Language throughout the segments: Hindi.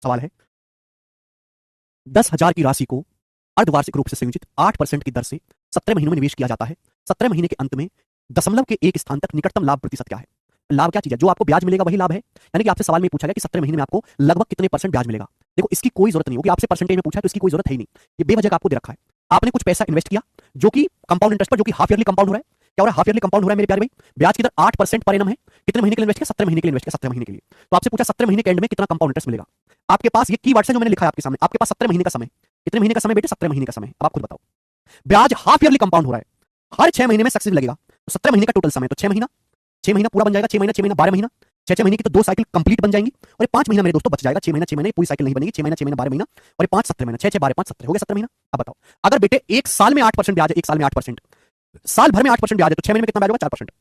सवाल है 10,000 की राशि को अर्धवार्षिक रूप से संयोजित 8% की दर से 17 महीनों में निवेश किया जाता है। 17 महीने के अंत में दशमलव के एक स्थान तक निकटतम लाभ प्रतिशत क्या है? लाभ क्या चीज है? जो आपको ब्याज मिलेगा वही लाभ है। यानी कि आपसे सवाल में पूछा गया कि 17 महीने में आपको लगभग कितने परसेंट ब्याज मिलेगा। देखो इसकी कोई जरूरत नहीं होगी, आपसे परसेंटेज में पूछा है तो इसकी कोई जरूरत है ही नहीं। ये बेवजह का आपको दे रखा है। आपने कुछ पैसा इन्वेस्ट किया जो कि कंपाउंड इंटरेस्ट पर, जो कि हाफ ईयरली कंपाउंड हो रहा है। क्या हो रहा है? हाफ ईयरली कंपाउंड हो रहा है मेरे प्यारे भाई। ब्याज की दर 8% पर एनम है। कितने महीने के लिए इन्वेस्ट किया? 17 महीने के लिए इन्वेस्ट किया। 17 महीने के लिए तो आपसे पूछा 17 महीने के एंड में कितना कंपाउंड इंटरेस्ट मिलेगा। आपके पास ये कीवर्ड्स है जो मैंने लिखा है आपके सामने। आपके पास 17 महीने का समय। कितने महीने का समय बेटे? 17 महीने का समय। अब आप खुद बताओ। ब्याज हाफ ईयरली कंपाउंड हो रहा है, हर 6 महीने में सक्सेस लगेगा। तो 17 महीने का टोटल समय, तो 6 महीना पूरा बन जाएगा। 6 महीना 12 महीना, 6 महीने की तो 2 साइकिल कंप्लीट बन जाएंगी। और 5 महीना मेरे दोस्तों बच जाएगा। 6 महीने पूरी साइकिल नहीं बनेगी। 6 महीना 12 महीना और 5 17 महीना, 6 12 5 17 हो गया 17 महीना। अब बताओ अगर बेटे एक साल में 8% ब्याज है, एक साल में 8%, साल भर में 8% ब्याज है, तो 6 महीने में कितना ब्याज होगा? 4%।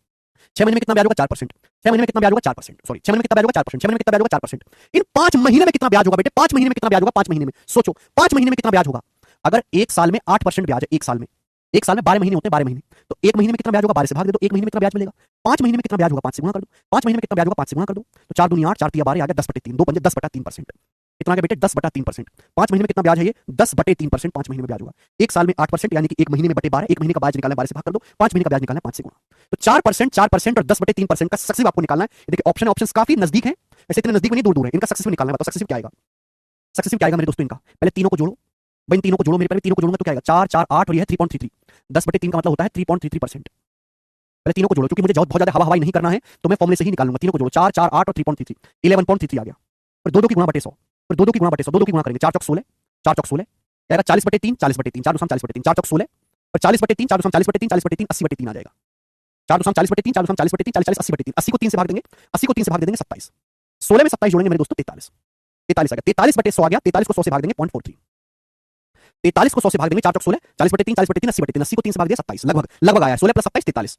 6 महीने में कितना ब्याज होगा? 4%। 6 महीने में कितना ब्याज होगा? 4%। सॉरी, 6 महीने में कितना ब्याज होगा? 4%। 6 महीने में कितना ब्याज होगा? 4%। इन 5 महीने में कितना ब्याज होगा बेटे? 5 महीने में कितना ब्याज होगा? 5 महीने में सोचो, 5 महीने में कितना ब्याज होगा? अगर एक साल में 8% ब्याज है, एक साल में 12 महीने होते हैं, 12 महीने, तो एक महीने में कितना ब्याज होगा? 12 से भाग दे दो। एक महीने में कितना ब्याज मिलेगा? 5 महीने में कितना ब्याज होगा? 5 से गुणा कर दो। 5 महीने में कितना ब्याज होगा? 5 से गुणा कर दो। तो 4 दूनी 8, 4 तिया 12, आ गया 10/3, 2 पंजे 10/3%। कितना आ गया बेटे? 10/3%। 5 महीने में कितना ब्याज है? ये 10/3%। 5 महीने में ब्याज होगा। एक साल में 8%, यानी कि एक महीने में बटे 12, एक महीने का ब्याज निकालना है 12 से भाग कर दो। 5 महीने का ब्याज निकालना है 5 से गुणा। तो 4% 4% और 10/3% का सक्सेसिव आपको निकालना है। देखिए ऑप्शंस काफी नजदीक है, ऐसे इतने नजदीक में नहीं, दूर दूर है। इनका सक्सेसिव निकालना है। बताओ सक्सेसिव क्या आएगा? सक्सेसिव क्या आएगा मेरे दोस्तों? इनका पहले तीनों को जोड़ो भाई, तीनों को जोड़ो मेरे, पहले तीनों को जोड़ूंगा तो क्या आएगा? 4 4 8 और ये है 3.33। 10/3 का मतलब होता है 3.33%। पहले तीनों को जोड़ो, क्योंकि मुझे बहुत ज्यादा हवा हवाई नहीं करना है तो मैं फॉर्मूले से ही निकालूंगा। तीनों को जोड़ो, 4 4 8 और 3.33, 11.33 आ गया। और 2 2 की गुणा बटे 100, फिर 2 2 की गुणा बटे 100, 2 2 की गुणा करेंगे, 4 चौक 16, 4 चौक 16 आएगा 40/3, 40/3, 4 2 40/3, 4 चौक 16 और 40/3, 4 2 40/3, 40/3, 80/3 आ जाएगा। 4 2 40/3, 4 2 40/3, 40 80/3, 80 को 3 से भाग देंगे, 80 को 3 से भाग दे देंगे 27। 16 में 27 जोड़ेंगे मेरे दोस्तों 43, 43 आ गया। 43/100 आ गया। 43 को 100 से भाग देंगे 0.43। 43 को 100 से भाग देंगे, 4 चौक 16, 40/3, 40/3, 80/3, 80 को 3 से भाग दिया 27, लगभग लगभग आया 16 + 27 43,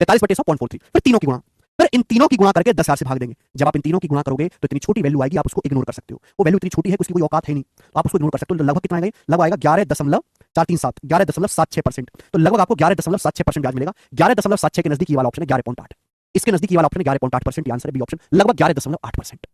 43/100 0.43। फिर तीनों की गुणा, फिर इन तीनों की गुणा करके 10,000 से भाग देंगे। जब आप इन तीनों की गुणा करोगे तो इतनी छोटी वैल्यू आएगी, आप उसको इग्नोर कर सकते हो। वो वैल्यू इतनी छोटी है कि उसकी कोई औकात है नहीं, तो आप उसको इग्नोर कर सकते हो। तो लगभग कितना आएगा? लगभग आएगा 11.437, 11.76%। तो लगभग आपको 11.76% ब्याज मिलेगा। 11.76 के नजदीक ये वाला ऑप्शन है 11.8। इसके नजदीक ये वाला ऑप्शन है 11.8%। आंसर है बी ऑप्शन, लगभग 11.8%।